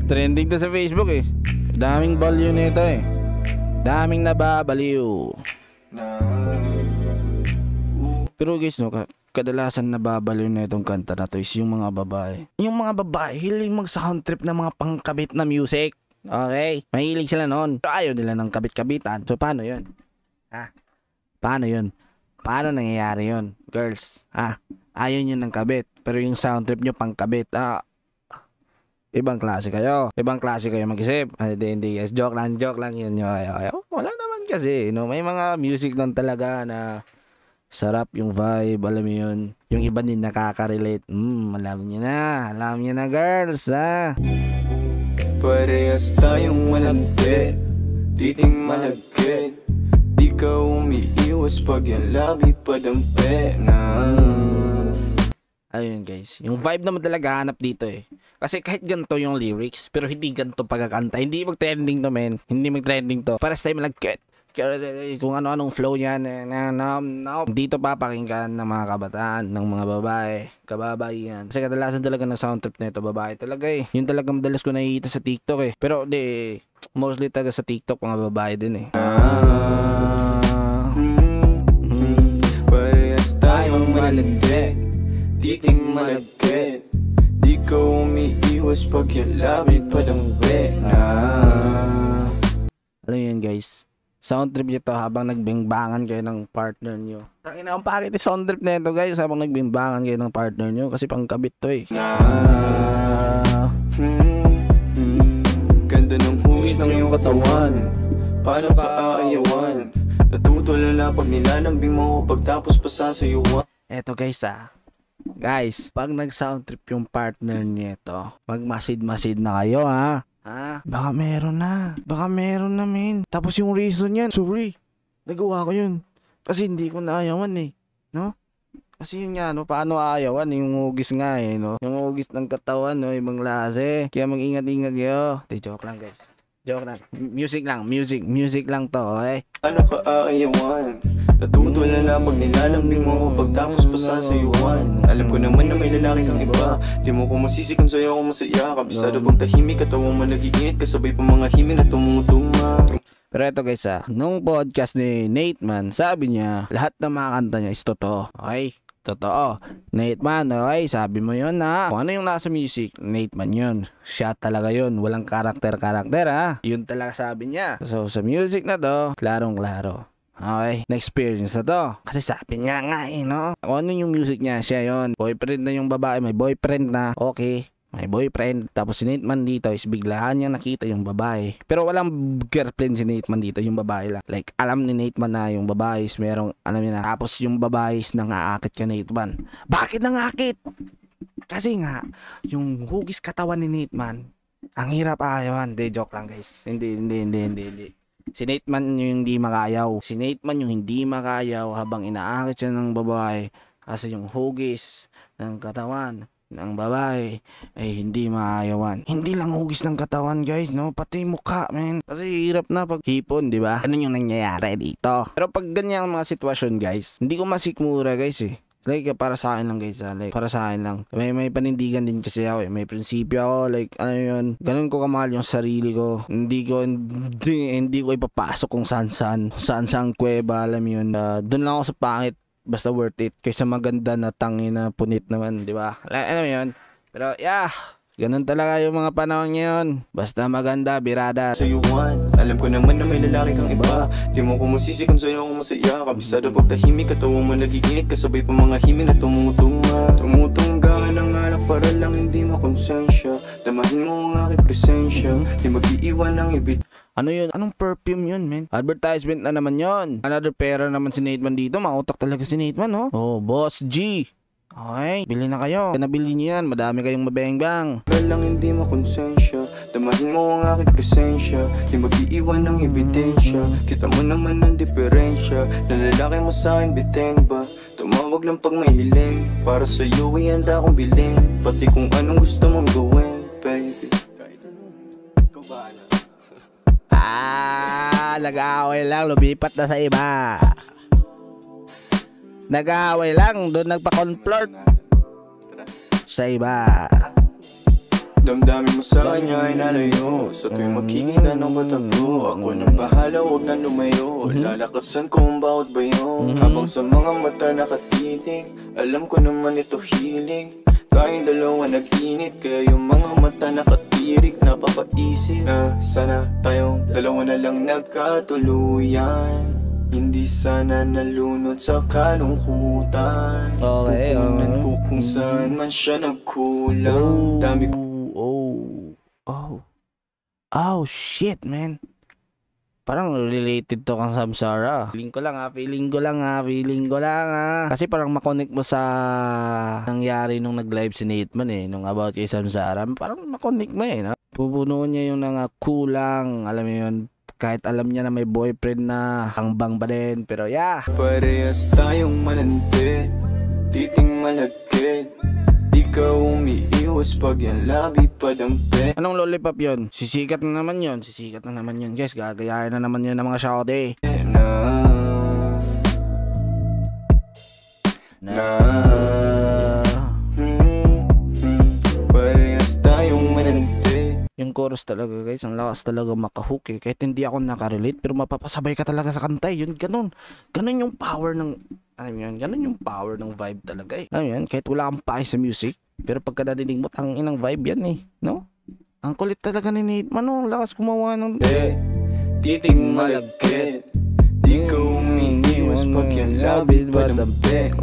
Trending to sa Facebook eh. Daming baliw nito eh. Daming nababaliw. Pero guys, no, kadalasan nababaliw na itong kanta na to is yung mga babae. Yung mga babae, hiling mag-sound trip ng mga pangkabit na music. Okay? Mahilig sila noon. Pero ayaw nila ng kabit-kabitan. So, paano yun? Ha? Paano yun? Paano nangyayari yun? Girls, ayaw nyo ng kabit. Pero yung sound trip nyo pangkabit. Ibang klase kayo. Ibang klase kayo mag-isip. Hindi guys. Joke lang yun. Wala naman kasi. No? May mga music lang talaga na sarap yung vibe, alam mo yun. Yung iba din nakaka-relate. Alam nyo na girls, ha. Parehas tayong malandi, titing malagkit. Di ka umiiwas pag yung labi padampi na. Ayun guys, yung vibe naman talaga hanap dito eh. Kasi kahit ganito yung lyrics, pero hindi ganito pagkakanta. Hindi mag-trending to, men. Hindi mag-trending to. Parehas tayo malagkit. Kung ano-anong flow yan dito papakinggan ng mga kabataan, ng mga babae, kababayan. Kasi kadalasan talaga ng sound trip na ito babae talaga eh. Yun talaga madalas ko nakikita sa TikTok eh. Pero mostly talaga sa TikTok mga babae din eh. Parehas tayong malandi, titing malagkit. Di ka umiiwas pag yung labit padampi na. Alam yun guys, sound trip nyo to habang nagbingbangan kayo ng partner nyo. Tangina ang pakit yung sound trip na ito guys habang nagbingbangan kayo ng partner nyo. Kasi pangkabit to eh. Ganda ng hugis ng iyong katawan, paano ka aayawan? Natutulala pag nilalambing mo pagtapos pa sasayuan. Eto guys guys, pag nag-sound trip yung partner nito, magmasid-masid na kayo ha. Baka meron na men. Tapos yung reason yan, sorry, nagawa ko yun kasi hindi ko naayawan eh, no? Kasi yun nga, no, paano aayawan yung hugis nga eh, no? Yung hugis ng katawan, no, ibang klase. Kaya mag-ingat-ingat kayo. Joke lang guys, joke lang. Music lang to, okay? Ano ka aayawan? Natutulala pag nilalambing mo pagtapos pa sasayuan. Alam ko naman na may lalaki kang iba, di mo ko masisi kung sa'yo ako masaya. Kabisado pag tahimik, katawang mo nag-iinit, kasabay pa mga himig na tumutuma. Pero eto guys nung podcast ni Nate Man, sabi niya lahat ng mga kanta niya is totoo. Okay? Totoo. Nate Man, okay? Sabi mo yun kung ano yung nasa music, Nate Man yun. Siya talaga yun. Walang karakter ha. Yun talaga sabi niya. So sa music na to, klarong-klaro. Okay, na-experience na to. Kasi sabi niya nga no? Kung ano yung music niya, siya yon. Boyfriend na yung babae, may boyfriend na. Okay, may boyfriend. Tapos si Nate Man dito is biglaan niya nakita yung babae. Pero walang girlfriend si Nate Man dito, yung babae lang. Like, alam ni Nate Man na yung babae is merong, alam niya na. Tapos yung babae is nangaakit ka Nate Man. Bakit nangaakit? Kasi nga, yung hugis katawan ni Nate Man, ang hirap ayawan. Joke lang guys. Hindi. Si Nate Man yung hindi makayaw. Si Nate Man yung hindi makayaw habang inaakit siya ng babae. Kasi yung hugis ng katawan ng babae ay hindi maayawan. Hindi lang hugis ng katawan guys, no? Pati mukha, man. Kasi hirap na pag hipon, di ba? Ano yung nangyayari dito? Pero pag ganyan mga sitwasyon guys, hindi ko masikmura guys eh. Like, para sa akin lang guys, like, para sa akin lang. May panindigan din kasi ako eh. May prinsipyo ako, like, ano yun. Ganun ko kamahal yung sarili ko. Hindi ko ipapasok kung saan kuweba, alam yun. Doon lang ako sa pangit, basta worth it. Kaysa maganda na tangi na punit naman, di ba? Alam mo yun. Pero, ganun talaga yung mga panahon ngayon. Basta maganda, birada. Sayuan, alam ko naman na may lalaki kang iba. Di mo ko masisi kung sa'yo ako masaya. Kabisado pag tahimik, katawang mo nag-iinit, kasabay pa mga himig na tumutunga. Tumutungga ka ng alak para lang hindi makonsensya. Damahin mo ang aking presensya, di mag-iiwan ng ibig. Ano yun? Anong perfume yun, men? Advertisement na naman yun. Another pera naman si Nate Man dito. Mautak talaga si Nate Man, no? Oh, Boss G. Okay, bili na kayo. Nabili niyo yan, madami kayong mabengbang. Lang hindi makonsensya, damahin mo ang aking presensya, di mag-iiwan ng ebidensya. Kita mo naman ang diferensya, na lalaki mo sa'kin biteng ba? Tumawag lang pag may hiling, para sa'yo ay handa akong bilhin, pati kung anong gusto mong gawin, baby. Nag-aaway lang, lumipat na sa iba. Nag-aaway lang, doon nagpa-conflirt sa iba. Damdamin mo sa kanya ay nalayo. Sa tuwing makikita ng bataglo, ako nang bahala, huwag na lumayo. Lalakasan ko ang bawat bayo, habang sa mga mata nakatitig. Alam ko naman ito hilig. Tayong dalawa nag-init, kaya yung mga mata nakatirik. Napapaisip na sana tayong dalawa na lang nagkatuluyan. Hindi sana nalunod sa kalungkutan. Okay, Pupunan ko kung saan man siya nagkulang. Dami Oh, shit, man. Parang related to kang Samsara. Feeling ko lang ha. Kasi parang makonect mo sa nangyari nung nag-live si Nateman nung about kay Samsara. Parang makonect mo no? Pupunuan niya yung kulang. Alam mo yun, kahit alam niya na may boyfriend na hangbang ba din. Pero yeah. Parehas tayong malandi, titing malagkit. Di ka umiiwas pag yan labi padampi. Anong lollipop yun? Sisikat na naman yun. Guys, gagayahin na naman yun ng mga shawty. Parehas tayong malandi. Yung chorus talaga guys, ang lakas talaga makahook kahit hindi ako nakarelate, pero mapapasabay ka talaga sa kanta yun, ganun yung power ng, alam mo yun, ganun yung power ng vibe talaga alam mo yun, kahit wala kang pake sa music, pero pagka narinig mo, tangin ng vibe yan no? Ang kulit talaga ni Nateman, ang lakas gumawa ng titing malagkit. Di ka umiiwas pag yan labi padampi.